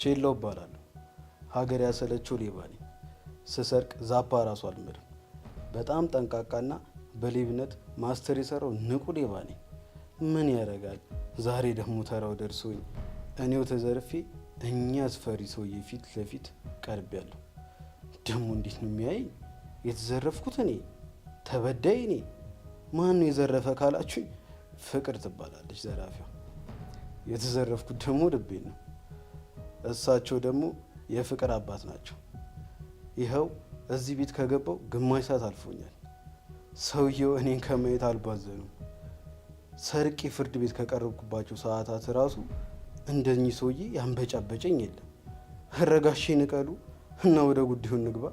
ቼላው እባላለሁ። ሀገር ያሰለቸው ሌባ ነኝ። ስሰርቅ ዛፓ ራሱ አልምርም። በጣም ጠንቃቃና በሌብነት ማስተር የሰራው ንቁ ሌባ ነኝ። ምን ያደርጋል ዛሬ ደግሞ ተራው ደርሶኝ እኔው ተዘርፌ እኛ አስፈሪ ሰውዬ ፊት ለፊት ቀርቤያለሁ። ደግሞ እንዴት ነው የሚያየኝ? የተዘረፍኩት እኔ፣ ተበዳይ እኔ። ማን ነው የዘረፈ ካላችሁኝ ፍቅር ትባላለች ዘራፊዋ። የተዘረፍኩት ደግሞ ልቤን ነው። እሳቸው ደግሞ የፍቅር አባት ናቸው። ይኸው እዚህ ቤት ከገባው ግማሽ ሰዓት አልፎኛል። ሰውየው እኔን ከማየት አልባዘኑም። ሰርቄ ፍርድ ቤት ከቀረብኩባቸው ሰዓታት ራሱ እንደኚህ ሰውዬ ያንበጫበጨኝ የለም። ረጋሼ ንቀሉ እና ወደ ጉዳዩ እንግባ።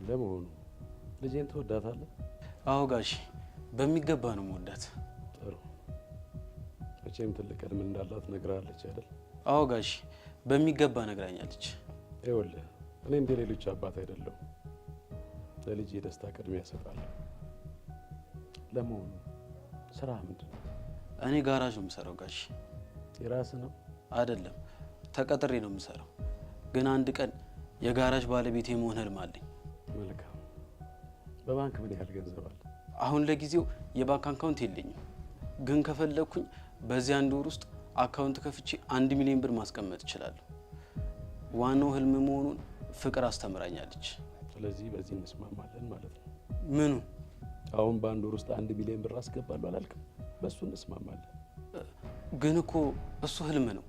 ለመሆኑ ልጄን ትወዳታለህ? አዎ ጋሼ፣ በሚገባ ነው መወዳት። ጥሩ። መቼም ትልቅ ህልም እንዳላት ነግራለች አይደል? አዎ ጋሼ፣ በሚገባ ነግራኛለች። ይኸውልህ እኔ እንደ ሌሎች አባት አይደለሁም። ለልጄ ደስታ ቅድሚያ እሰጣለሁ። ለመሆኑ ስራ ምንድን ነው? እኔ ጋራዥ ነው የምሰራው ጋሼ። የራስህ ነው? አይደለም፣ ተቀጥሬ ነው የምሰራው። ግን አንድ ቀን የጋራዥ ባለቤት የመሆን ህልም አለኝ። መልካም። በባንክ ምን ያህል ገንዘብ አለ? አሁን ለጊዜው የባንክ አካውንት የለኝም። ግን ከፈለኩኝ በዚህ አንድ ወር ውስጥ አካውንት ከፍቼ 1 ሚሊዮን ብር ማስቀመጥ እችላለሁ። ዋናው ህልም መሆኑን ፍቅር አስተምራኛለች። ስለዚህ በዚህ እንስማማለን ማለት ነው። ምኑ? አሁን በአንድ ወር ውስጥ 1 ሚሊዮን ብር አስገባለሁ አላልክም? በሱ እንስማማለን። ግን እኮ እሱ ህልም ነው።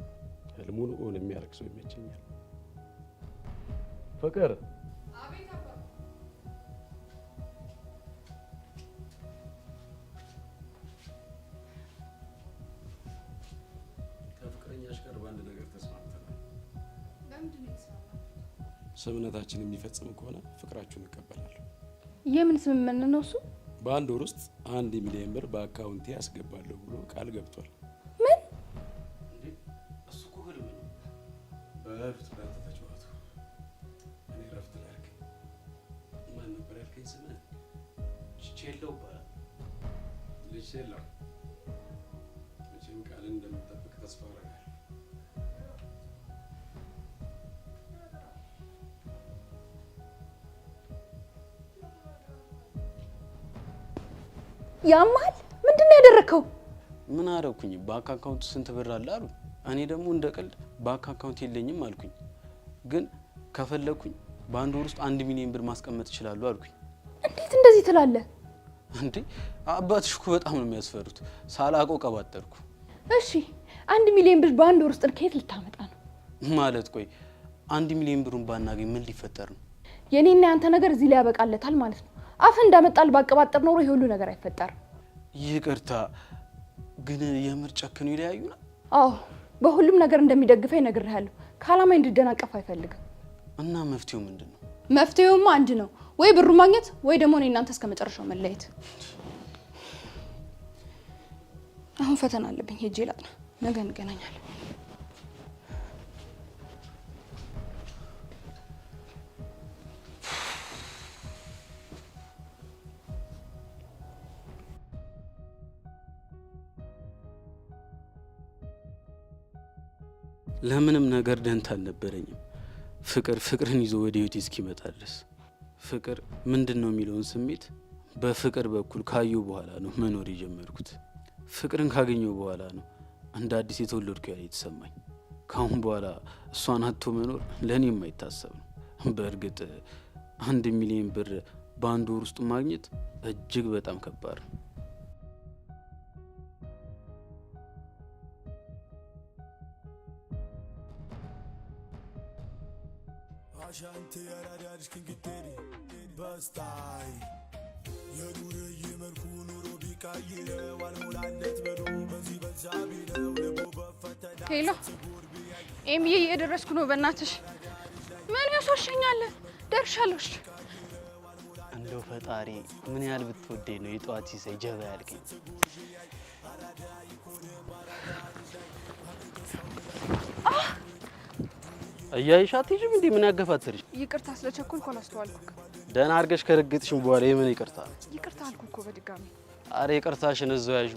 ህልሙን እውን የሚያደርግ ሰው ይመቸኛል። ፍቅር። አቤት አባ። ከፍቅረኛሽ ጋር በአንድ ነገር ተስማምተናል። ለምንድን ነው የተስማማችሁት? ስምምነታችን የሚፈጽም ከሆነ ፍቅራችሁን እቀበላለሁ። የምን ስምምነት ነው እሱ? በአንድ ወር ውስጥ 1 ሚሊዮን ብር በአካውንቴ ያስገባለሁ ብሎ ቃል ገብቷል። ምን? እንዴ እሱ እኮ ህልም ነው። በፍት ተጫወቱ። እኔ ረፍት ላድርግ። ማን ነበር ያልከኝ ስምህ? ቼላው ይባላል። ልጅ ቼላው። መቼም ቃልን እንደምጠብቅ ተስፋ አደርጋለሁ። ያማል። ምንድን ነው ያደረከው? ምን አደረኩኝ? ባንክ አካውንት ስንት ብር አለ አሉ። እኔ ደግሞ እንደ ቀልድ ባንክ አካውንት የለኝም አልኩኝ። ግን ከፈለኩኝ በአንድ ወር ውስጥ 1 ሚሊዮን ብር ማስቀመጥ እችላለሁ አልኩኝ። እንዴት እንደዚህ ትላለህ? እንዴ አባትሽ እኮ በጣም ነው የሚያስፈሩት። ሳላውቀው ቀባጠርኩ። እሺ 1 ሚሊዮን ብር በአንድ ወር ውስጥ ከየት ልታመጣ ነው? ማለት ቆይ 1 ሚሊዮን ብሩን ባናገኝ ምን ሊፈጠር ነው? የኔና ያንተ ነገር እዚህ ላይ ያበቃለታል ማለት ነው። አፍ እንዳመጣል ባቀባጠር ኖሮ ይሄ ሁሉ ነገር አይፈጠርም። ይቅርታ ግን የምር ጨክኑ ይለያዩና? አዎ በሁሉም ነገር እንደሚደግፈኝ ነግሬሃለሁ። ካላማይ እንድደናቀፍ አይፈልግም። እና መፍትሄው ምንድነው? መፍትሄውማ አንድ ነው። ወይ ብሩ ማግኘት ወይ ደግሞ እኔ እናንተ እስከመጨረሻው መለየት። አሁን ፈተና አለብኝ፣ ሄጄ ላጥና። ነገ እንገናኛለን። ለምንም ነገር ደንታ አልነበረኝም። ፍቅርን ይዞ ወደ ህይወቴ እስኪመጣ ድረስ ፍቅር ምንድነው የሚለውን ስሜት በፍቅር በኩል ካየሁ በኋላ ነው መኖር የጀመርኩት። ፍቅርን ካገኘሁ በኋላ ነው እንደ አዲስ የተወለድኩ ያለ የተሰማኝ። ካሁን በኋላ እሷን አጥቶ መኖር ለኔ የማይታሰብ ነው። በእርግጥ 1 ሚሊዮን ብር በአንድ ወር ውስጥ ማግኘት እጅግ በጣም ከባድ ነው። Ashanti yaradarish kingiteri bastai Yadure yemerku nuro bikayire walmolandet bedo bezi bezabire lebo bafata ሄሎ ኤምዬ እየደረስኩ ነው። በእናትሽ ምን ያሶሸኛል? ደርሻለሁ። እንደው ፈጣሪ ምን ያህል ብትወደኝ ነው የጧት ሲሳይ ጀባ ያልከኝ? አያይሻት ይጅም እንዴ ምን ያገፋትርሽ? ይቅርታ ስለቸኮልኩ አላስተዋልኩክ። ደህና አድርገሽ ከረግጥሽም በኋላ የምን ይቅርታ? ይቅርታ አልኩ እኮ በድጋሚ። አረ ይቅርታሽን እዛው ያዡ።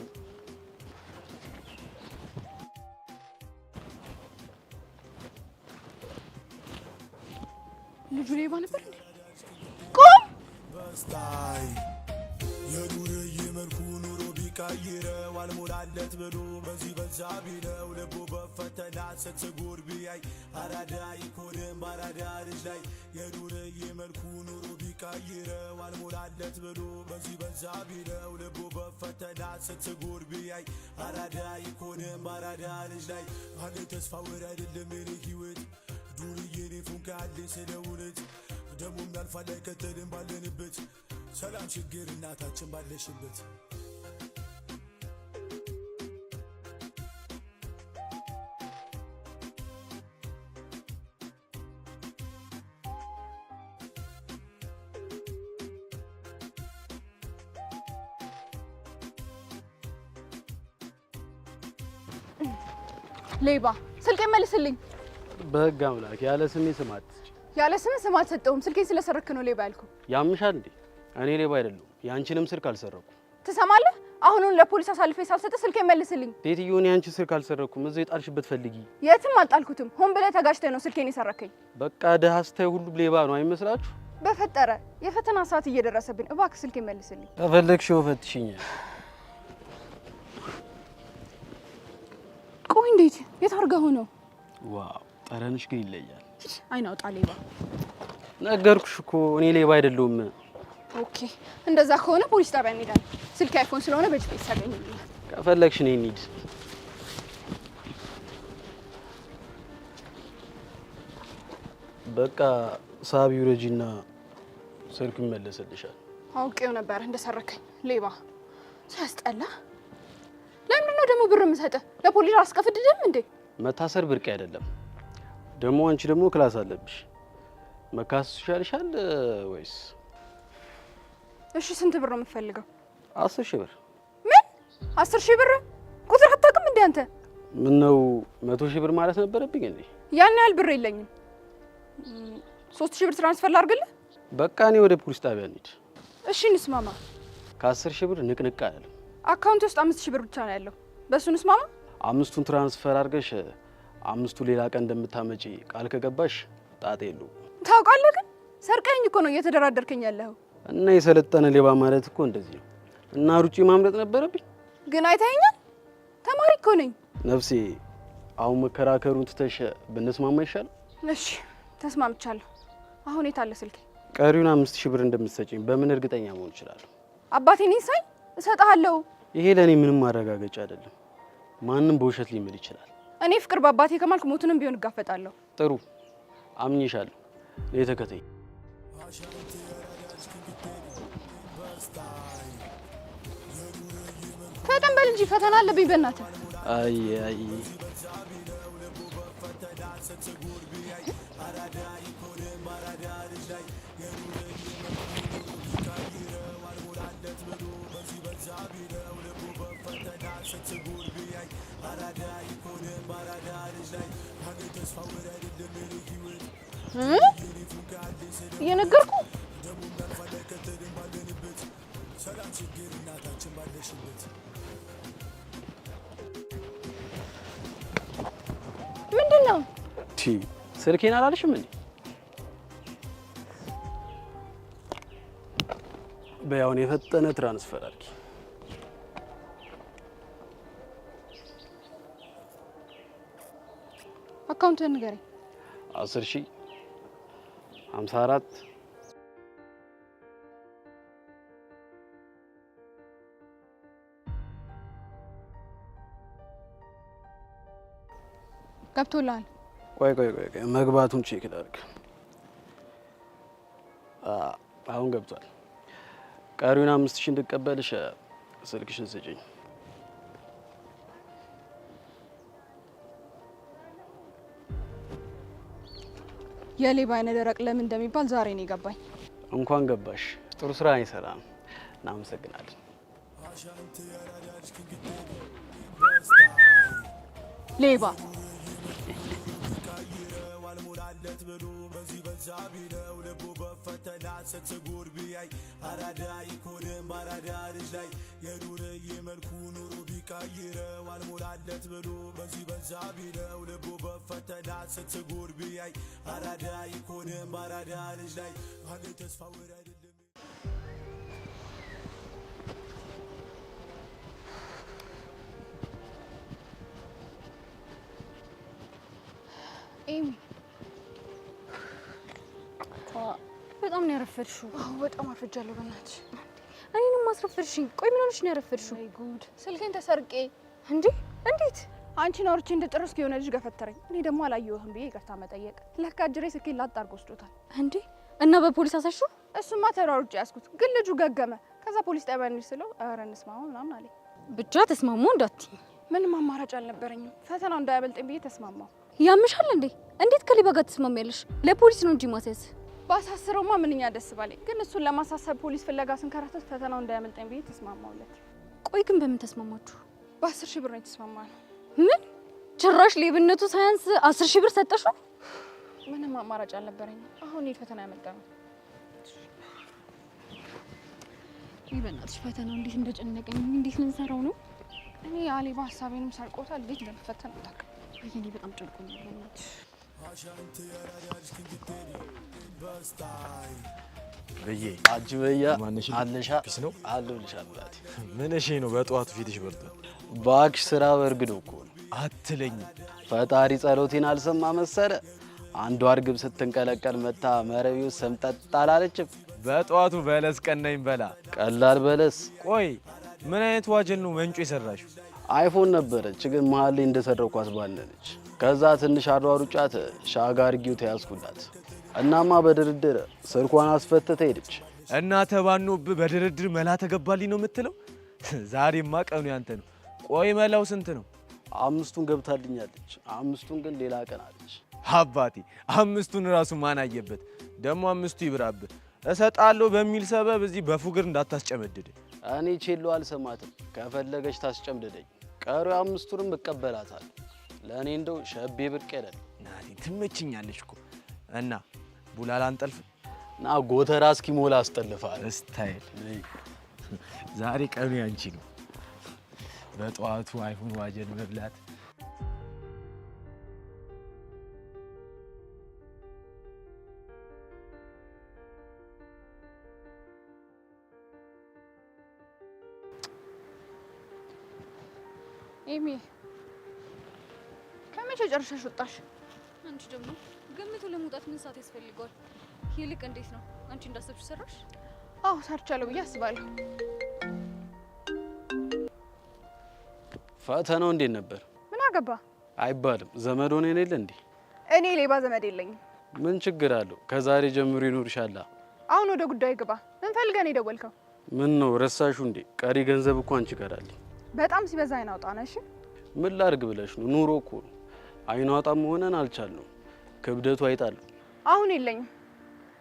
ልጁ ሌባ ነበር እንዴ? ቆም በስታይ የዱርዬ መልኩ ኑሮ ቢቀይረው አልሞላለት ብሎ በዚህ በዛ ቢለው ልቡ በፈተና ስትጎር ቢያይ አራዳ ይኮንም ባራዳ ልጅ ላይ የዱርዬ መልኩ ኑሮ ቢቀይረው አልሞላለት ብሎ በዚህ በዛ ቢለው ልቡ በፈተና ስትጎር ቢያይ አራዳ ይኮንም ባራዳ ልጅ ላይ አለ ተስፋ ወር አይደለም የኔ ህይወት ዱርዬ እኔ ፉንካ አለኝ ስለ እውነት ደሞም ያልፋል አይከተልም ባለንበት ሰላም ችግር እናታችን ባለሽበት ሌባ ስልኬ መልስልኝ። በህግ አምላክ ያለ ስሜ ስም አትስጪ። ያለ ስም አልሰጠሁም። ስልኬን ስለሰረክ ነው ሌባ ያልኩ። ያምሻል እንዴ? እኔ ሌባ አይደለሁም። ያንቺንም ስልክ አልሰረኩም። ትሰማለህ? አሁኑን ለፖሊስ አሳልፌ ሳልሰጥ ስልኬን መልስልኝ። ሴትዮ እኔ ያንቺ ስልክ አልሰረኩም። እዚህ የጣልሽበት ፈልጊ። የትም አልጣልኩትም። ሆን ብለህ ተጋጭተህ ነው ስልኬን የሰረከኝ። በቃ ደሃ ስታይ ሁሉ ሌባ ነው አይመስላችሁ? በፈጠረ የፈተና ሰዓት እየደረሰብኝ እባክህ ስልኬን መልስልኝ። ከፈለግሽው ፈትሽኛል። ቆይ እንዴት የት አድርገው ነው? ዋው ጠረንሽ ግን ይለያል። አይናውጣ ሌባ። ነገርኩሽ እኮ እኔ ሌባ አይደለሁም። ኦኬ እንደዛ ከሆነ ፖሊስ ጣቢያ እንሄዳለን። ስልክ አይፎን ስለሆነ በጂፒኤስ ያገኘኛል። ከፈለግሽ ነይ እንሂድ። በቃ ሳቢው ረጂና ስልኩ ይመለስልሻል። አውቄው ነበር እንደሰረከኝ ሌባ። ሲያስጠላ። ለምን ነው ደግሞ ብር የምሰጥህ? ለፖሊስ አስከፍድድም እንዴ? መታሰር ብርቅ አይደለም። ደግሞ አንቺ ደግሞ ክላስ አለብሽ። መካሰስ ይሻልሻል ወይስ? እሺ ስንት ብር ነው የምትፈልገው? 10,000 ብር። ምን 10,000 ብር? ቁጥር አታውቅም እንዴ አንተ? ምን ነው 100,000 ብር ማለት ነበረብኝ እንዴ? ያን ያህል ብር የለኝም። 3,000 ብር ትራንስፈር ላድርግልህ? በቃ እኔ ወደ ፖሊስ ጣቢያ እንሂድ። እሺ እንስማማ። ከ10,000 ብር ንቅንቅ አይደለም። አካውንት ውስጥ 5,000 ብር ብቻ ነው ያለው። በሱ እንስማማ። 5ቱን ትራንስፈር አድርገሽ 5ቱ ሌላ ቀን እንደምታመጪ ቃል ከገባሽ ጣጣ የለውም። ታውቃለህ ግን ሰርቀኝ እኮ ነው እየተደራደርከኝ ያለኸው። እና የሰለጠነ ሌባ ማለት እኮ እንደዚህ ነው። እና ሩጪ ማምለጥ ነበረብኝ። ግን አይተኸኛል? ተማሪ እኮ ነኝ። ነፍሴ አሁን መከራከሩን ትተሽ ብንስማማ ይሻል። እሺ ተስማምቻለሁ። አሁን የት አለ ስልኬ? ቀሪውን 5,000 ብር እንደምትሰጪኝ በምን እርግጠኛ መሆን እችላለሁ? አባቴ ነኝ ሳይ እሰጥሃለሁ። ይሄ ለኔ ምንም ማረጋገጫ አይደለም። ማንም በውሸት ሊምል ይችላል። እኔ ፍቅር በአባቴ ከማልክ ሞቱንም ቢሆን እጋፈጣለሁ። ጥሩ አምኜሻለሁ። ለተከተይ ፈጠን በል እንጂ ፈተና አለብኝ በእናትህ። አይ አይ እየነገርኩ ምንድን ነው? ስልኬን አላልሽም እንዴ? በያውን የፈጠነ ትራንስፈር አድርጊ። አካውንትህን ንገረኝ። 10,000 54 ገብቶልሃል? ቆይ መግባቱን ቼክ ላድርግ። አሁን ገብቷል። ቀሪውን 5,000 እንድቀበልሽ ስልክሽን ስጪኝ። የሌባ አይነ ደረቅ ለምን እንደሚባል ዛሬ ነው የገባኝ። እንኳን ገባሽ። ጥሩ ስራ ይሰራል። እናመሰግናለን። ሌባ ዛቢለው ልቡ በፈተና ስትጎር ቢያይ አራዳ ይኮንም ባራዳ ልጅ ላይ የዱርዬ መልኩ ኑሮ ቢቀይረው አልሞላለት ብሎ በዚህ በዛ ቢለው ልቡ በፈተና ስትጎር ቢያይ አራዳ ይኮንም አራዳ ልጅ ላይ ሀገር ተስፋ ወር አይደለም ኤሚ በጣም ነው ያረፈድሽው። አዎ በጣም አርፍጃለሁ። በእናትሽ እኔንም ማስረፈድሽኝ። ቆይ ምን ሆነሽ ነው ያረፈድሽው? አይ ጉድ! ስልኬን ተሰርቄ። እንዴ እንዴት? አንቺን አውርቼ እንደጨረስኩ የሆነ ልጅ ገፈተረኝ። እኔ ደግሞ አላየሁህም ብዬ ይቅርታ መጠየቅ። ለካ እጅሬ ስልኬን ላጥ አድርጎ ወስዶታል። እንዴ እና በፖሊስ አሳሽው? እሱማ ተሯሩጬ ያዝኩት፣ ግን ልጁ ገገመ። ከዛ ፖሊስ ጣቢያ እንሂድ ስለው ኧረ እንስማማ ምናምን አለኝ። ብቻ ተስማሙ እንዳትዪ። ምንም አማራጭ አልነበረኝም። ፈተናው እንዳያበልጠኝ ብዬ ተስማማው። ያምሻል እንዴ? እንዴት ከሌባ ጋር ትስማሚያለሽ? ለፖሊስ ነው እንጂ ማስያዝ። ባሳስረውማ ምንኛ ደስ ባለኝ። ግን እሱን ለማሳሰብ ፖሊስ ፍለጋ ስንከራተት ፈተናው እንዳያመልጠኝ ብዬ ተስማማውለት። ቆይ ግን በምን ተስማማችሁ? በ10 ሺህ ብር ነው የተስማማነው። ምን? ጭራሽ ሌብነቱ ሳያንስ 10 ሺህ ብር ሰጠሽው? ምንም አማራጭ አልነበረኝም። አሁን ይሄ ፈተና ያመልጠነው። ይህ በእናትሽ ፈተናው እንዴት እንደጨነቀኝ እንዴት ልንሰራው ነው? እኔ አሌባ ሀሳቤንም ሰርቆታል። እንዴት እንደምፈተን አታውቅም። እኔ በጣም ጨንቆኛል በእናትሽ። አሻንተ ያራዳሽ ክንግቴሪ በስታይ በየ አጅ በያ ማንሽ አለሻ ፒስ ነው አለልሻ ብላቴ ምን እሺ ነው በጠዋቱ ፊትሽ በርቷል። ባክሽ ስራ በርግዶ እኮ ነው አትለኝ። ፈጣሪ ጸሎቴን አልሰማ መሰለ። አንዷ እርግብ ስትንቀለቀል መታ መረቢው ሰምጠጥ አላለችም። በጠዋቱ በለስ ቀናኝ በላ ቀላል በለስ። ቆይ ምን አይነት ዋጀል ነው መንጮ የሰራሽው? አይፎን ነበረች ግን መሀል ላይ እንደሰረኳት ባለነች። ከዛ ትንሽ አሯሩጫት ሻጋ አርጊው ተያዝኩላት። እናማ በድርድር ስልኳን አስፈትታ ሄደች። እና ተባኖብ በድርድር መላ ተገባልኝ ነው የምትለው? ዛሬማ ቀኑ ያንተ ነው። ቆይ መላው ስንት ነው? 5ቱን ገብታልኛለች። 5ቱን ግን ሌላ ቀን አለች። አባቴ 5ቱን ራሱ ማን አየበት? ደግሞ 5ቱ ይብራብህ። እሰጣለሁ በሚል ሰበብ እዚህ በፉግር እንዳታስጨመድድ። እኔ ቼሎ አልሰማትም። ከፈለገች ታስጨምድደኝ። ቀሪ 5ቱንም እቀበላታለሁ። ለእኔ እንደው ሸቤ ብርቅ አይደል። ናቲ ትመችኛለች እኮ እና ቡላላ አንጠልፍ ና ጎተራ እስኪሞላ አስጠልፋል። ስታይል ዛሬ ቀኑ ያንቺ ነው። በጠዋቱ አይፎን ዋጀል መብላት ኤሚ ከመቼ ጨርሰሽ ወጣሽ? አንቺ ደግሞ ገምቶ ለመውጣት ምን ሰዓት ያስፈልገዋል? ይልቅ እንዴት ነው አንቺ እንዳሰብሽ ሰራሽ? አዎ ሰርቻለሁ ብዬ አስባለሁ። ፈተናው እንዴት ነበር? ምን አገባ አይባልም። ዘመድ ሆነ የሌለ እንዴ? እኔ ሌባ ዘመድ የለኝም። ምን ችግር አለው? ከዛሬ ጀምሮ ይኖርሻል። አሁን ወደ ጉዳዩ ግባ። ምን ፈልገህ ነው የደወልከው? ምን ነው ረሳሹ እንዴ? ቀሪ ገንዘብ እኮ አንቺ ጋር አለ። በጣም ሲበዛ አይናውጣ ነሽ። ምን ላርግ ብለሽ ነው? ኑሮ እኮ ነው። አይናውጣም ሆነን አልቻልነው። ክብደቱ አይጣል። አሁን የለኝም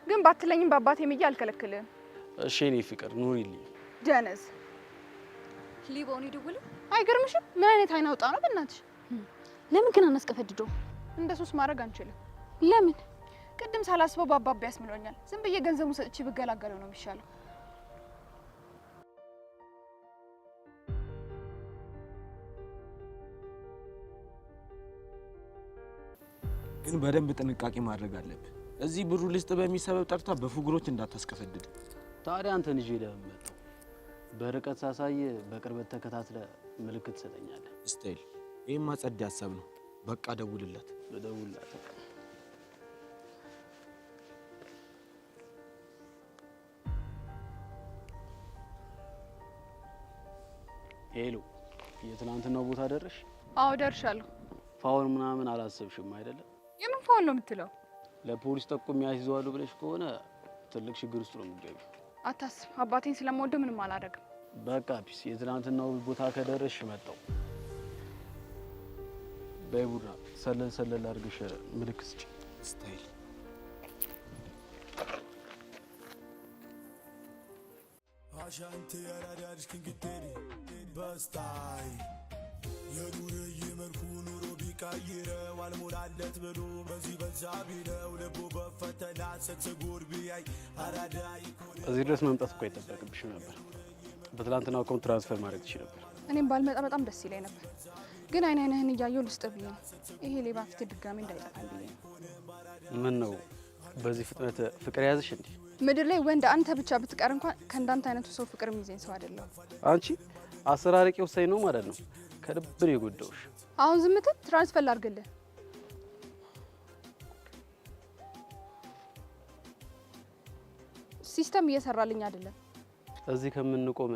ግን ባትለኝም በአባቴ ምዬ አልከለክልህም። እሺ እኔ ፍቅር ኑሪልኝ። ጀነዝ ሊባውን ይደውል። አይገርምሽም? ምን አይነት አይናውጣ ነው በእናትሽ። ለምን ግን አናስቀፈድደው? እንደሱስ ማድረግ አንችልም። ለምን? ቅድም ሳላስበው በአባባ ያስምሎኛል። ዝም ብዬ ገንዘቡን ሰጥቼ ብገላገለው ነው የሚሻለው። ግን በደንብ ጥንቃቄ ማድረግ አለብህ። እዚህ ብሩ ልስጥ በሚል ሰበብ ጠርታ በፉግሮች እንዳታስቀፈድድ። ታዲያ አንተን ይዤ ለመጣ በርቀት ሳሳይ በቅርበት ተከታትለ ምልክት ትሰጠኛለህ። ስታይል ይሄማ ጸድ ሀሳብ ነው። በቃ ደውልላት። በደውልላት። ሄሎ፣ የትናንትናው ቦታ ደረሽ? አዎ ደርሻለሁ። ፋውል ምናምን አላሰብሽም አይደለም? የምን ፋውል ነው የምትለው? ለፖሊስ ጠቁም ያስይዘዋሉ ብለሽ ከሆነ ትልቅ ችግር ውስጥ ነው የምትገቢው። አታስብ፣ አባቴን ስለምወደው ምንም አላደርግም። በቃ ፒስ። የትናንትናው ቦታ ከደረሽ መጣው። በይቡራ ሰለል ሰለል አድርገሽ ምልክት ስጪ። ስታይል አሻንተ ያራዳሽ ክንግቴሪ በስታይ የኑር የመልኩ ኑሮ ቢቀይረው አልሞላለት ብሎ በዚህ በዛ ቢለው ልቡ በፈተና ስትጎር ቢያይ አራዳ ይኮን። እዚህ ድረስ መምጣት እኮ አይጠበቅብሽም ነበር። በትናንትናው አካውንት ትራንስፈር ማድረግ ትችይ ነበር። እኔም ባልመጣ በጣም ደስ ይለኝ ነበር፣ ግን አይነህን እያየሁ ልስጥ ብዬ ነው። ይሄ ሌባ ፊት ድጋሜ እንዳይጠፋኝ ብዬ ነው። ምን ነው በዚህ ፍጥነት ፍቅር ያዝሽ እንዴ? ምድር ላይ ወንድ አንተ ብቻ ብትቀር እንኳን ከእንዳንተ አይነቱ ሰው ፍቅር የሚይዘኝ ሰው አይደለም። አንቺ አሰራርቄ ወሳኝ ነው ማለት ነው። ከልብ ነው የጎዳሁሽ። አሁን ዝምትን ትራንስፈር ላድርግልህ። ሲስተም እየሰራልኝ አይደለም። እዚህ ከምንቆም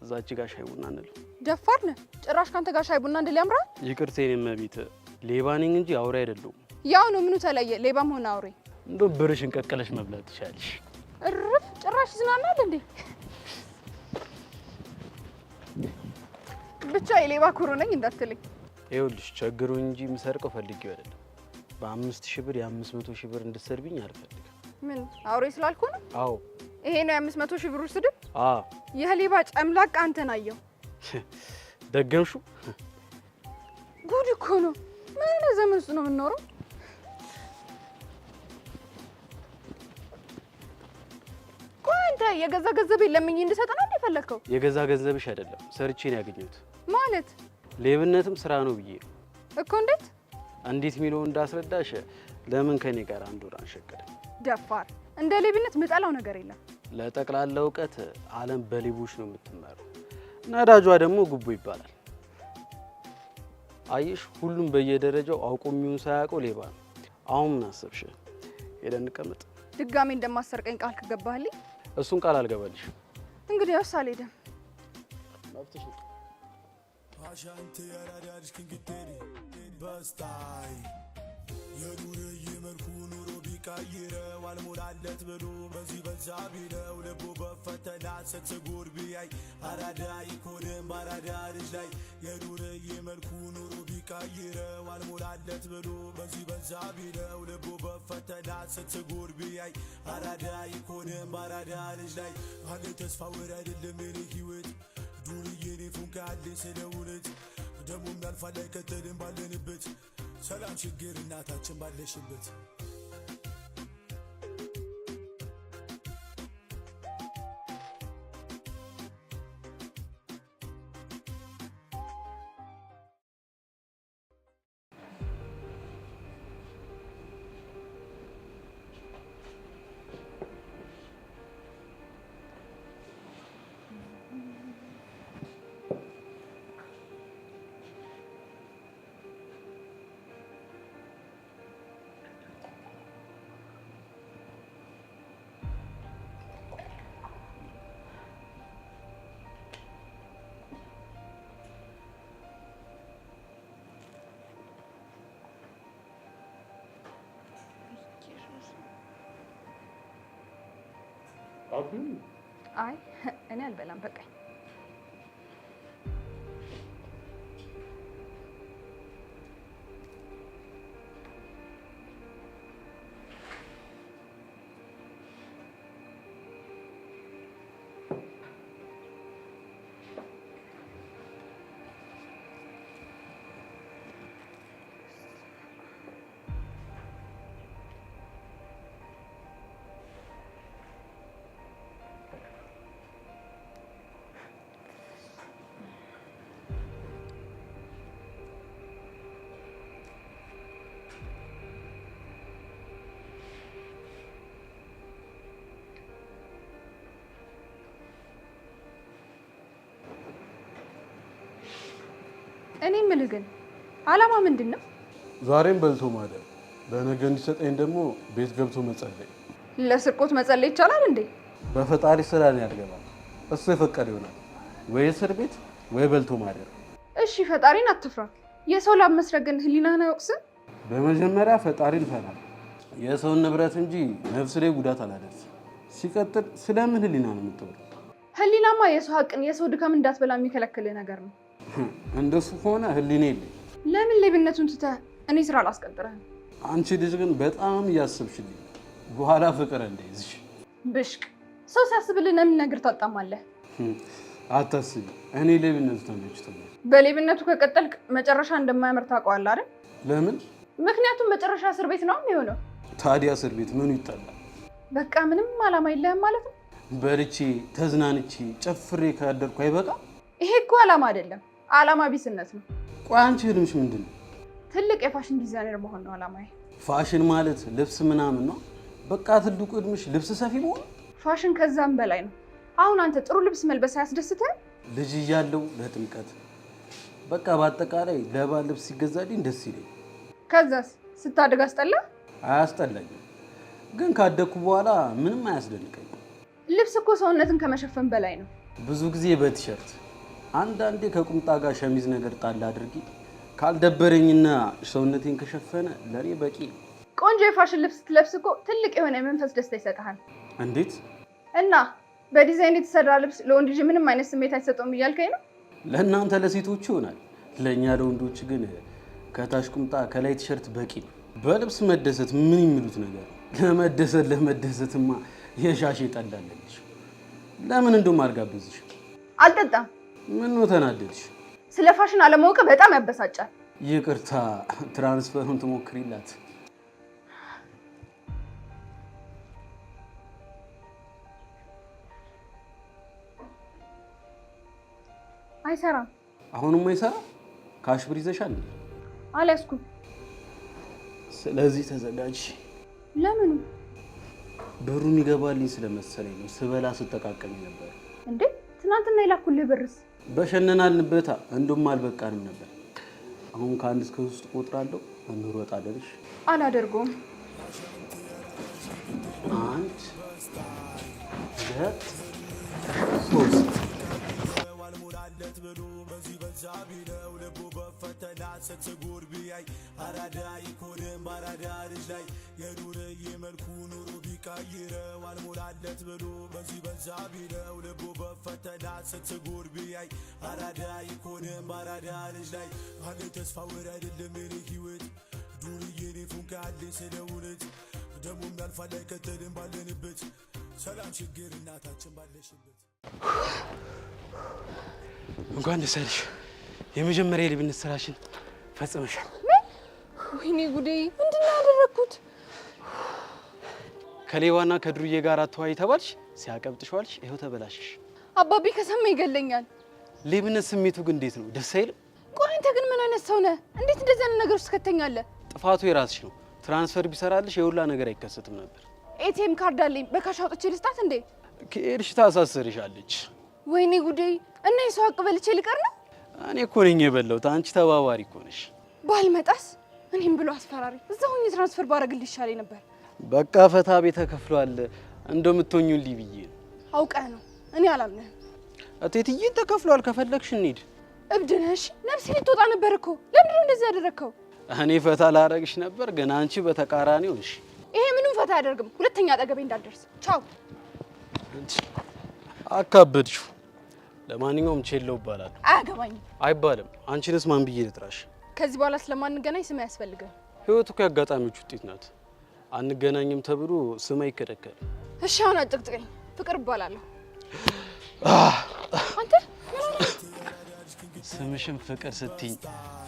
እዛች ጋር ሻይ ቡና እንል። ደፋር ነህ። ጭራሽ ካንተ ጋር ሻይ ቡና እንድል ያምራል። ይቅርታ የኔ እመቤት፣ ሌባ ነኝ እንጂ አውሬ አይደለሁም። ያው ነው ምኑ ተለየ? ሌባም ሆነ አውሬ እንደው ብርሽን ቀቀለሽ መብላት ትችያለሽ። እርፍ! ጭራሽ ዝናናል እንዴ? ብቻ የሌባ ኩሩ ነኝ እንዳትልኝ። ይኸውልሽ ቸግሮኝ እንጂ የምሰርቀው ፈልጌው አይደለም። በ5000 ብር የ500 ብር እንድትሰርብኝ አልፈልግም። ምን አውሬ ስላልኩ ነው? አዎ። ይሄ ነው የ500 ብር ስድብ? አዎ። የሌባ ጨምላቃ አንተን አየው። ደገምሹ? ጉድ እኮ ነው። ምን አይነት ዘመን ውስጥ ነው የምንኖረው? ቆይ አንተ የገዛ ገንዘቤን ለምኜ እንድሰጠና እንደ ፈለከው? የገዛ ገንዘብሽ አይደለም ሰርቼ ነው ያገኘሁት። ማለት ሌብነትም ስራ ነው ብዬ ነው እኮ። እንዴት እንዴት ሚለው እንዳስረዳሽ። ለምን ከኔ ጋር አንድ ወር አንሸቀድም? ደፋር! እንደ ሌብነት ምጠላው ነገር የለም። ለጠቅላላ እውቀት ዓለም በሌቦች ነው የምትመራው። ነዳጇ ደግሞ ጉቦ ይባላል። አየሽ፣ ሁሉም በየደረጃው አውቆ የሚሆን ሳያውቀው ሌባ ነው። አሁን ምን አሰብሽ? ሄደን እንቀመጥ። ድጋሜ እንደማሰርቀኝ ቃል ከገባህልኝ? እሱን ቃል አልገባልሽም። እንግዲህ ያው አልሄድም። መብትሽ ነው። አሻንቴ ያራዳልሽ ክንግቴሪ በስታይ የዱር የመልኩ ኑሮ ቢቀይረው አልሞላለት ብሎ በዚህ በዛ ቢለው ልቡ በፈተና ስትጎር ቢያይ አራዳ ይኮንም ባራዳ ልጅ ላይ የዱር የመልኩ ኑሮ ቢቀይረው አልሞላለት ብሎ በዚህ በዛ ቢለው ልቡ በፈተና ስትጎር ቢያይ አራዳ ይኮንም ባራዳ ልጅ ላይ አለ ተስፋ ወር አይደለም የኔ ህይወት ዱርዬ እኔ ፉንካ ያለኝ ስለ እውነት ደሞም ያልፋል አይከተልም ባለንበት ሰላም ችግር እናታችን ባለሽበት አይ እኔ አልበላም በቃኝ። እኔ የምልህ ግን አላማ ምንድን ነው? ዛሬም በልቶ ማደር፣ ለነገ እንዲሰጠኝ ደግሞ ቤት ገብቶ መጸለይ። ለስርቆት መጸለይ ይቻላል እንዴ? በፈጣሪ ስራ ነው ያልገባል። እሱ የፈቀደ ይሆናል። ወይ እስር ቤት ወይ በልቶ ማደር። እሺ ፈጣሪን አትፍራ። የሰው ላብ መስረቅ ግን ህሊናህን አይወቅስም? በመጀመሪያ ፈጣሪን ፈራል። የሰውን ንብረት እንጂ ነፍስ ላይ ጉዳት አላደርስም። ሲቀጥል ስለምን ህሊና ነው የምትወለው? ህሊናማ የሰው ሀቅን የሰው ድካም እንዳትበላ የሚከለክልህ ነገር ነው። እንደሱ ከሆነ ህሊና የለኝ። ለምን ሌብነቱን ትተህ እኔ ስራ አላስቀጥረህም? አንቺ ልጅ ግን በጣም እያሰብሽልኝ፣ በኋላ ፍቅር እንደይዝሽ። ብሽቅ ሰው ሲያስብልህ ለምን ነገር ታጣማለህ? አታስቢ፣ እኔ ሌብነቱ ተመችቶኛል። በሌብነቱ ከቀጠልክ መጨረሻ እንደማያምር ታውቀዋለህ አይደል? ለምን? ምክንያቱም መጨረሻ እስር ቤት ነው የሚሆነው። ታዲያ እስር ቤት ምኑ ይጠላል? በቃ ምንም አላማ የለህም ማለት ነው። በልቼ ተዝናንቼ ጨፍሬ ካደርኩ አይበቃ? ይሄ እኮ አላማ አይደለም፣ አላማ ቢስነት ነው። ቆይ አንቺ ህልምሽ ምንድነው? ትልቅ የፋሽን ዲዛይነር መሆን ነው አላማዬ። ፋሽን ማለት ልብስ ምናምን ነው? በቃ ትልቁ ህልምሽ ልብስ ሰፊ መሆን? ፋሽን ከዛም በላይ ነው። አሁን አንተ ጥሩ ልብስ መልበስ አያስደስትህ? ልጅ እያለሁ ለጥምቀት በቃ በአጠቃላይ ለባል ልብስ ሲገዛልኝ ደስ ይለኝ። ከዛስ ስታድግ አስጠላ? አያስጠላኝም፣ ግን ካደኩ በኋላ ምንም አያስደንቀኝም። ልብስ እኮ ሰውነትን ከመሸፈን በላይ ነው። ብዙ ጊዜ በቲሸርት አንዳንዴ ከቁምጣ ጋር ሸሚዝ ነገር ጣል አድርጊ ካልደበረኝና ሰውነቴን ከሸፈነ ለኔ በቂ። ቆንጆ የፋሽን ልብስ ስትለብስ እኮ ትልቅ የሆነ የመንፈስ ደስታ ይሰጥሃል። እንዴት? እና በዲዛይን የተሰራ ልብስ ለወንድ ልጅ ምንም አይነት ስሜት አይሰጠውም እያልከኝ ነው? ለእናንተ ለሴቶቹ ይሆናል፣ ለእኛ ለወንዶች ግን ከታች ቁምጣ ከላይ ቲሸርት በቂ ነው። በልብስ መደሰት ምን የሚሉት ነገር? ለመደሰትማ የሻሽ ጠላለች። ለምን እንደውም አልጋብዝሽ? አልጠጣም። ምን ነው ተናደድሽ? ስለ ፋሽን አለማወቅ በጣም ያበሳጫል። ይቅርታ፣ ትራንስፈሩን ትሞክሪላት። አይሰራም። አሁንም አይሰራ? ካሽ ብር ይዘሻል? አልያዝኩም። ስለዚህ ተዘጋጅ። ለምኑ? ብሩ የሚገባልኝ ስለመሰለኝ ነው። ስበላ ስጠቃቀም ነበር። እንዴ ትናንትና የላኩልህ ብርስ? በሸነናልንበታ እንደውም አልበቃንም ነበር። አሁን ከ1 እስከ 3 ቆጥራለሁ። እንሮጣለን። እሺ? አላደርገውም። 1 2 3 ብሎ በዚህ በዛ ቢለው ልቡ በፈተና ስትጉር ቢያይ አራዳ ይኮንም ባራዳ ልጅ ላይ የዱርዬ መልኩ ኑሮ ቢቀይረው አልሞላለት ብሎ በዚህ በዛ ቢለው ልቡ በፈተና ስትጉር ቢያይ አራዳ ይኮንም ባራዳ ልጅ ላይ አንዴ ተስፋ ወረድልም የኔ ህይወት ዱርዬ ኔ ፉንካ አለ ስለውለት ደሞም ያልፋል አይከተልም ባለንበት ሰላም ችግር እናታችን ባለሽበት። እንኳን ደስ አለሽ። የመጀመሪያ የልብነት ስራሽን ፈጽመሻል። ወይኔ ጉዴ! ምንድን ነው ያደረኩት? ከሌዋና ከዱርዬ ጋር አትዋይ ተባልሽ፣ ሲያቀብጥሽ ዋልሽ። ይኸው ተበላሽሽ። አባቢ ከሰማ ይገለኛል። ሌብነት ስሜቱ ግን እንዴት ነው? ደስ አይልም? ቆይ አንተ ግን ምን አይነት ሰው ነህ? እንዴት እንደዚህ አይነት ነገር ውስጥ ከተኛለህ? ጥፋቱ የራስሽ ነው። ትራንስፈር ቢሰራልሽ የሁላ ነገር አይከሰትም ነበር። ኤቲኤም ካርድ አለኝ፣ በካሽ አውጥቼ ልስጣት እንዴ? ከሄድሽ ታሳስርሻለች። ወይኔ ጉዴ! እና የሰው ሀቅ በልቼ ልቀር ነው? እኔ እኮ ነኝ የበላሁት፣ አንቺ ተባባሪ እኮ ነሽ። ባልመጣስ? እኔም ብሎ አስፈራሪ። እዛው ሆኜ ትራንስፈር ባረግልሽ ይሻለኝ ነበር። በቃ ፈታ ቤት ተከፍሏል። እንደምትሆኙልኝ ብዬ ነው። አውቀህ ነው። እኔ አላምንህም። እቴትዬ ተከፍሏል፣ ከፈለግሽ እንሂድ። እብድ ነሽ? ነፍሴ ልትወጣ ነበር እኮ። ለምንድን ነው እንደዚህ ያደረግከው? እኔ ፈታ ላረግሽ ነበር፣ ግን አንቺ በተቃራኒው ነሽ። ይሄ ምንም ፈታ አያደርግም። ሁለተኛ አጠገቤ እንዳትደርስ። ቻው። አካበድሽው። ለማንኛውም ቼለው ይባላል። አያገባኝም። አይባልም። አንቺንስ ማን ብዬ ልጥራሽ? ከዚህ በኋላ ስለማንገናኝ ስም አያስፈልግም። ህይወት እኮ የአጋጣሚዎች ውጤት ናት። አንገናኝም ተብሎ ስም አይከለከልም። እሺ አሁን አጭቅጭቀኝ። ፍቅር እባላለሁ። አንተ ስምሽን ፍቅር ስትይኝ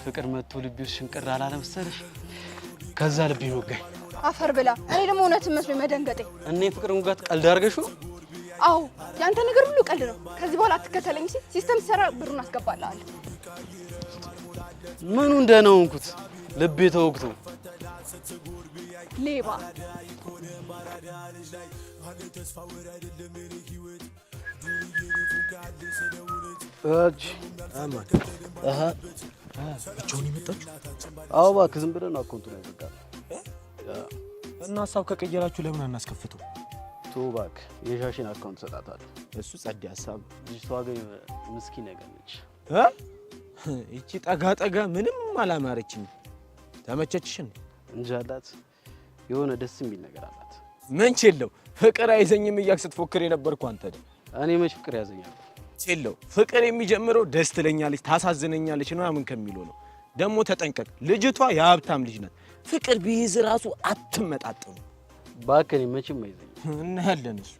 ፍቅር መጥቶ ልቤ ውስጥ ሽንቅር አላለ መሰለሽ? ከዛ ልቤ ወጋኝ። አፈር ብላ። እኔ ደግሞ እውነትን መስሎኝ መደንገጤ። እኔ ፍቅር ሙጋት ቀልድ አድርገሽው? አዎ ያንተ ነገር ሁሉ ቀልድ ነው። ከዚህ በኋላ አትከተለኝ ሲል ሲስተም ሲሰራ ብሩን አስገባልሃለሁ። ምኑ እንደነውንኩት ልቤ ተወግቶ ሌባ እጅ አማን ብቻውን የመጣችሁ? አዎ እባክህ ዝም ብለን አካውንቱን ያዘጋል እና ሀሳብ ከቀየራችሁ ለምን አናስከፍተው? ቶ እባክህ የሻሽን አካውንት ሰጣታለሁ። እሱ ጸድ ሀሳብ። ልጅቷ ግን ምስኪን ነገር ነች። እቺ ጠጋ ጠጋ ምንም አላማረችኝ። ተመቸችሽ እንዴ? እንጃላት የሆነ ደስ የሚል ነገር አላት። ምን ችለው ፍቅር አይዘኝም እያልክ ስትፎክር የነበርኩ አንተ ነህ። እኔ መች ፍቅር ያዘኛል? ችለው ፍቅር የሚጀምረው ደስ ትለኛለች፣ ታሳዝነኛለች ምናምን ከሚለው ነው። ደግሞ ተጠንቀቅ፣ ልጅቷ የሀብታም ልጅ ናት። ፍቅር ቢይዝ ራሱ አትመጣጠኑ። እባክህ እኔ መቼም አይዘኝም። እናያለን እሱ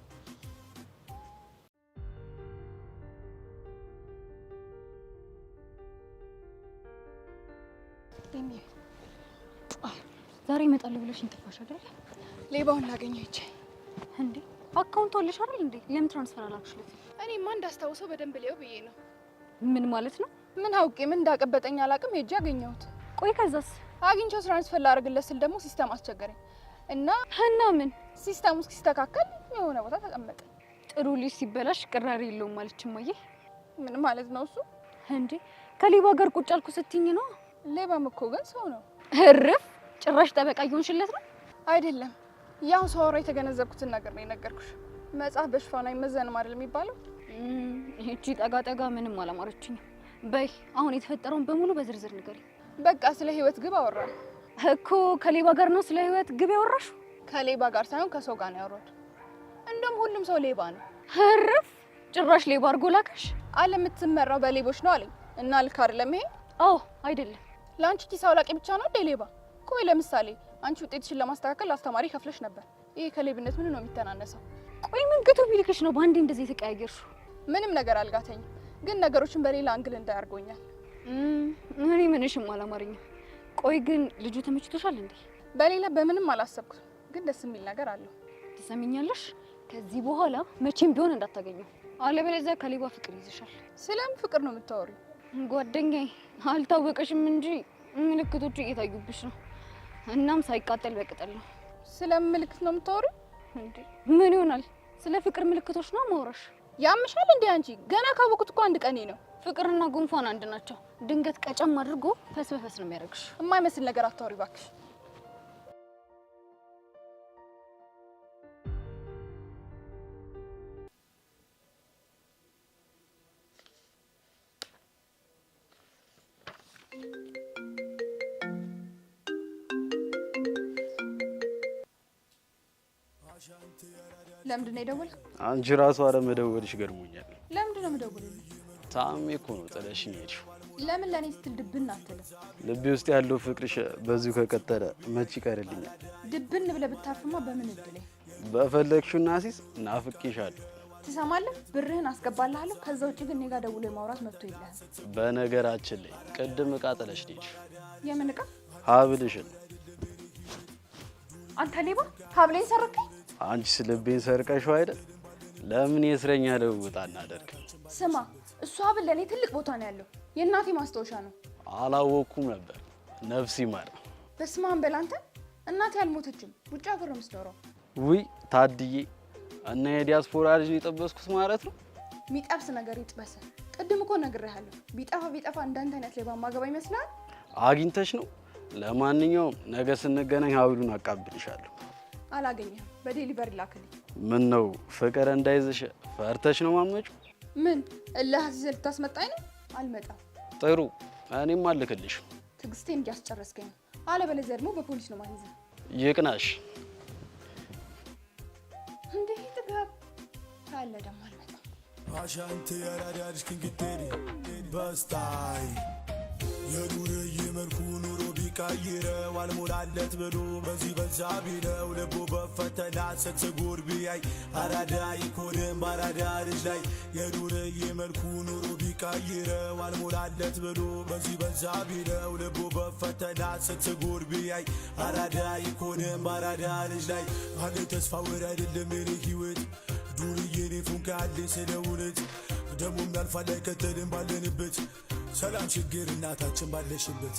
ዛሬ እመጣለሁ ብለሽኝ ጠፋሽ አይደል? ሌባውን ላገኘው ይቼ እንዴ አካውንት አለሽ አይደል እንዴ? ለምን ትራንስፈር አላክሽለት? እኔማ እንዳስታውሰው በደንብ ሊየው ብዬ ነው። ምን ማለት ነው? ምን አውቄ ምን እንዳቀበጠኝ አላቅም። ሄጄ አገኘሁት። ቆይ ከዛስ? አግኝቼው ትራንስፈር ላደርግለት ስል ደግሞ ሲስተም አስቸገረኝ እና ምን ሲስተሙ እስኪስተካከል የሆነ ቦታ ተቀመጠ። ጥሩ ልጅ ሲበላሽ ቅራሪ የለውም ማለች እማዬ። ምን ማለት ነው እሱ? እንዴ ከሌባ ጋር ቁጭ አልኩ ስትኝ ነው? ሌባም እኮ ግን ሰው ነው። እርፍ! ጭራሽ ጠበቃ እየሆንሽለት ነው? አይደለም ያው ሰው የተገነዘብኩትን ነገር ነው የነገርኩሽ። መጽሐፍ በሽፋን አይመዘንም አይደል የሚባለው? እቺ ጠጋ ምንም አላማረችኝም። በይ አሁን የተፈጠረውን በሙሉ በዝርዝር ንገሪ። በቃ ስለ ህይወት ግብ አወራን እኮ። ከሌባ ጋር ነው ስለ ህይወት ግብ ያወራሽ? ከሌባ ጋር ሳይሆን ከሰው ጋር ነው ያወራሁት። እንደውም ሁሉም ሰው ሌባ ነው። እርፍ! ጭራሽ ሌባ አድርጎ ላከሽ? ዓለም የምትመራው በሌቦች ነው አለኝ እና ልክ አይደለም ይሄ? አዎ አይደለም። ለአንቺ ኪስ አውላቂ ብቻ ነው እንደ ሌባ? ቆይ ለምሳሌ አንቺ ውጤትሽን ለማስተካከል አስተማሪ ከፍለሽ ነበር። ይሄ ከሌብነት ምን ነው የሚተናነሰው? ቆይ ምን ግቱ ቢልክሽ ነው በአንዴ እንደዚህ የተቀያየርሽው? ምንም ነገር አልጋተኝም፣ ግን ነገሮችን በሌላ አንግል እንዳያርጎኛል። እኔ ምንሽም አላማረኝም። ቆይ ግን ልጁ ተመችቶሻል እንዴ? በሌላ በምንም አላሰብኩት፣ ግን ደስ የሚል ነገር አለው። ትሰሚኛለሽ? ከዚህ በኋላ መቼም ቢሆን እንዳታገኘው፣ አለበለዚያ ከሌባ ፍቅር ይዝሻል። ስለምን ፍቅር ነው የምታወሪው? ጓደኛዬ አልታወቀሽም እንጂ ምልክቶቹ እየታዩብሽ ነው። እናም ሳይቃጠል በቅጠል ነው። ስለምን ምልክት ነው የምታወሪው? እንዴ ምን ይሆናል? ስለ ፍቅር ምልክቶች ነው ማውራሽ። ያምሻል እንዴ አንቺ? ገና ካወቁት እኮ አንድ ቀኔ ነው። ፍቅርና ጉንፋን አንድ ናቸው። ድንገት ቀጨም አድርጎ ፈስ በፈስ ነው የሚያደርግሽ። የማይመስል ነገር አታወሪ እባክሽ። ለምንድን ነው የደወልከው? አንቺ ራሱ አለመደወልሽ ገርሞኛል። ለምንድን ነው የምደውልልኝ? ታሜ እኮ ነው ጥለሽኝ ሄድሽው። ለምን ለኔ ስትል ድብን አትልም? ልቤ ውስጥ ያለው ፍቅርሽ በዚሁ ከቀጠለ መች ይቀርልኛል? ድብን ብለህ ብታርፍማ በምን እድሌ። በፈለግሽው ናሲስ ናፍቄሻለሁ። ትሰማለህ? ብርህን አስገባልሃለሁ። ከዛ ውጭ ግን እኔ ጋር ደውሎ የማውራት መብቶ የለህም። በነገራችን ላይ ቅድም እቃ ጥለሽ ሄድሽ። የምን እቃ? ሀብልሽን። አንተ ሌባ! ሀብሌን ሰረቀኝ? አንቺስ ልቤን ሰርቀሽው አይደል? ለምን የእስረኛ ልውውጥ አናደርግ? ስማ፣ እሱ ሀብል ለእኔ ትልቅ ቦታ ነው ያለው። የእናቴ ማስታወሻ ነው። አላወኩም ነበር። ነፍስ ይማር። በስመ አብ በል አንተ። እናቴ አልሞተችም፣ ውጭ ሀገር ነው የምትኖረው። ውይ ታድዬ፣ እና የዲያስፖራ ልጅ የጠበስኩት ማለት ነው። የሚጠብስ ነገር ይጥበስ። ቅድም እኮ ነግሬሃለሁ። ቢጠፋ እንዳንተ አይነት ሌባ ማገባ ይመስላል። አግኝተሽ ነው? ለማንኛውም ነገ ስንገናኝ ሀብሉን አቃብልሻለሁ። አላገኘህም። በዴሊቨሪ ላክልኝ። ምን ነው ፍቅር እንዳይዝሽ ፈርተሽ ነው ማመጪው? ምን እልህ አስይዘህ ልታስመጣኝ ነው? አልመጣም። ጥሩ፣ እኔም አልክልሽ። ትዕግስቴን እያስጨረስከኝ ነው። አለበለዚያ ደግሞ በፖሊስ ነው ማይዘህ። ይቅናሽ። እንዴ ጥጋብ ካለ ደግሞ አልመጣም። አሻንቴ ያራዳድሽ ክንግቴሪ በስታይ የዱርዬ መልኩ ኑሮ ቢቀይረው አልሞላለት ብሎ በዚህ በዛ ቢለው ልቡ በፈተና ስትጎር ቢያይ አራዳ ይኮንም ባራዳ ልጅ ላይ የዱርዬ መልኩ ኑሮ ቢቀይረው አልሞላለት ብሎ በዚህ በዛ ቢለው ልቡ በፈተና ስትጎር ቢያይ አራዳ ይኮንም ባራዳ ልጅ ላይ አገኝ ተስፋ ወር አይደለም የኔ ህይወት ዱርዬ ኔ ፉንካ ያለኝ ስለ እውነት ደሞም ያልፋል አይከተልም ባለንበት ሰላም ችግር እናታችን ባለሽበት